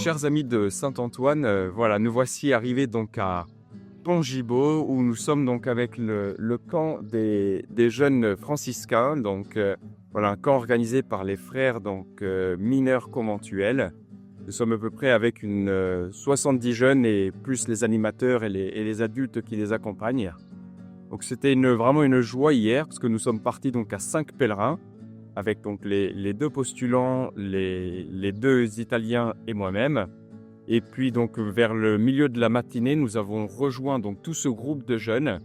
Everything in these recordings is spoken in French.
Chers amis de Saint-Antoine, voilà, nous voici arrivés donc à Pont-Gibaud où nous sommes donc avec le camp des jeunes franciscains, donc voilà, un camp organisé par les frères donc mineurs conventuels. Nous sommes à peu près avec une 70 jeunes et plus les animateurs et les adultes qui les accompagnent. Donc c'était vraiment une joie hier parce que nous sommes partis donc à 5 pèlerins avec donc les deux postulants, les deux Italiens et moi-même. Et puis donc vers le milieu de la matinée, nous avons rejoint donc tout ce groupe de jeunes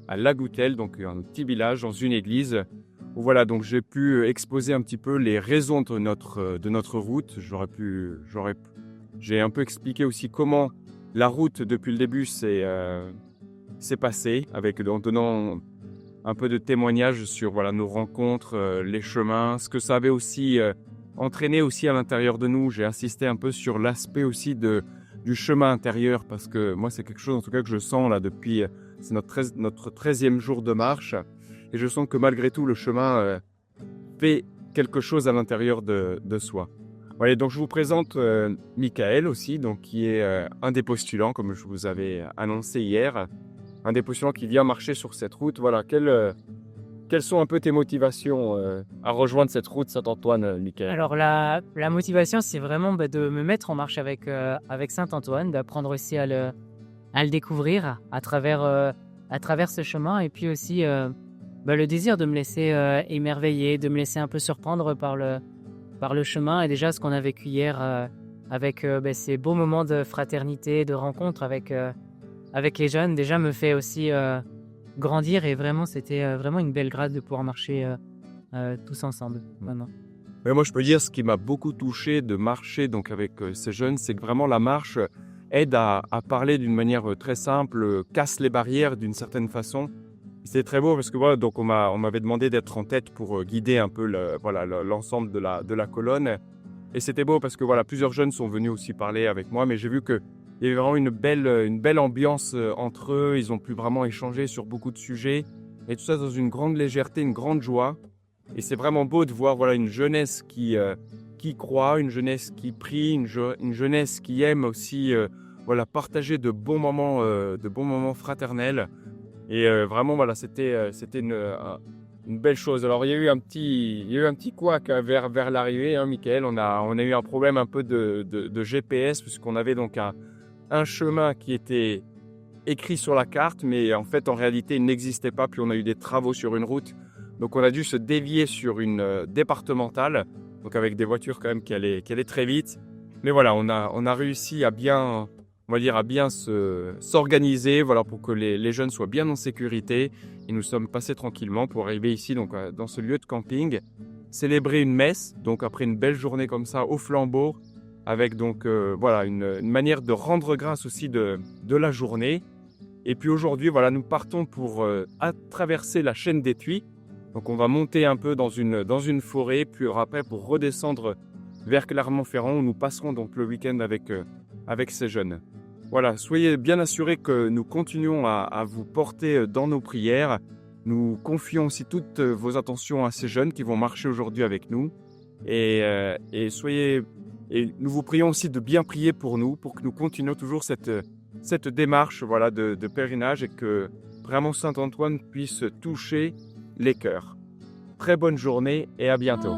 à La Goutelle, donc un petit village dans une église. Où voilà, donc j'ai pu exposer un petit peu les raisons de notre route. J'ai un peu expliqué aussi comment la route depuis le début s'est passée, en donnant un peu de témoignages sur voilà, nos rencontres, les chemins, ce que ça avait aussi entraîné aussi à l'intérieur de nous. J'ai insisté un peu sur l'aspect aussi du chemin intérieur parce que moi, c'est quelque chose en tout cas que je sens là depuis, c'est notre 13e jour de marche et je sens que malgré tout, le chemin fait quelque chose à l'intérieur de soi. Voilà, donc je vous présente Michael aussi, donc, qui est un des postulants, comme je vous avais annoncé hier. Un des postulants qui vient marcher sur cette route. Voilà, quelles sont un peu tes motivations à rejoindre cette route Saint-Antoine, Michael? Alors la motivation, c'est vraiment de me mettre en marche avec Saint-Antoine, d'apprendre aussi à le découvrir à travers ce chemin et puis aussi le désir de me laisser émerveiller, de me laisser un peu surprendre par le chemin et déjà ce qu'on a vécu hier avec ces beaux moments de fraternité, de rencontre avec les jeunes, déjà me fait aussi grandir et vraiment c'était vraiment une belle grâce de pouvoir marcher tous ensemble, vraiment. Ouais, moi, je peux dire ce qui m'a beaucoup touché de marcher donc avec ces jeunes, c'est que vraiment la marche aide à parler d'une manière très simple, casse les barrières d'une certaine façon. C'est très beau parce que voilà, donc on m'avait demandé d'être en tête pour guider un peu l'ensemble de la colonne. Et c'était beau parce que voilà, plusieurs jeunes sont venus aussi parler avec moi, mais j'ai vu qu'il y avait vraiment une belle ambiance entre eux. Ils ont pu vraiment échanger sur beaucoup de sujets et tout ça dans une grande légèreté, une grande joie. Et c'est vraiment beau de voir voilà, une jeunesse qui croit, une jeunesse qui prie, une jeunesse qui aime aussi voilà, partager de bons moments fraternels. Et vraiment, voilà, c'était une belle chose. Alors, il y a eu un petit couac vers l'arrivée, hein, Michael. On a eu un problème un peu de GPS, puisqu'on avait donc un chemin qui était écrit sur la carte, mais en fait, en réalité, il n'existait pas. Puis, on a eu des travaux sur une route. Donc, on a dû se dévier sur une départementale, donc avec des voitures quand même qui allaient très vite. Mais voilà, on a réussi à bien s'organiser, voilà, pour que les jeunes soient bien en sécurité. Et nous sommes passés tranquillement pour arriver ici, donc, dans ce lieu de camping, célébrer une messe, donc après une belle journée comme ça, au flambeau, avec donc, voilà, une manière de rendre grâce aussi de la journée. Et puis aujourd'hui, voilà, nous partons pour traverser la chaîne d'Étui. Donc on va monter un peu dans une forêt, puis après pour redescendre vers Clermont-Ferrand, où nous passerons donc le week-end avec ces jeunes. Voilà, soyez bien assurés que nous continuons à vous porter dans nos prières. Nous confions aussi toutes vos attentions à ces jeunes qui vont marcher aujourd'hui avec nous. Et nous vous prions aussi de bien prier pour nous, pour que nous continuions toujours cette démarche voilà, de pèlerinage et que vraiment Saint-Antoine puisse toucher les cœurs. Très bonne journée et à bientôt.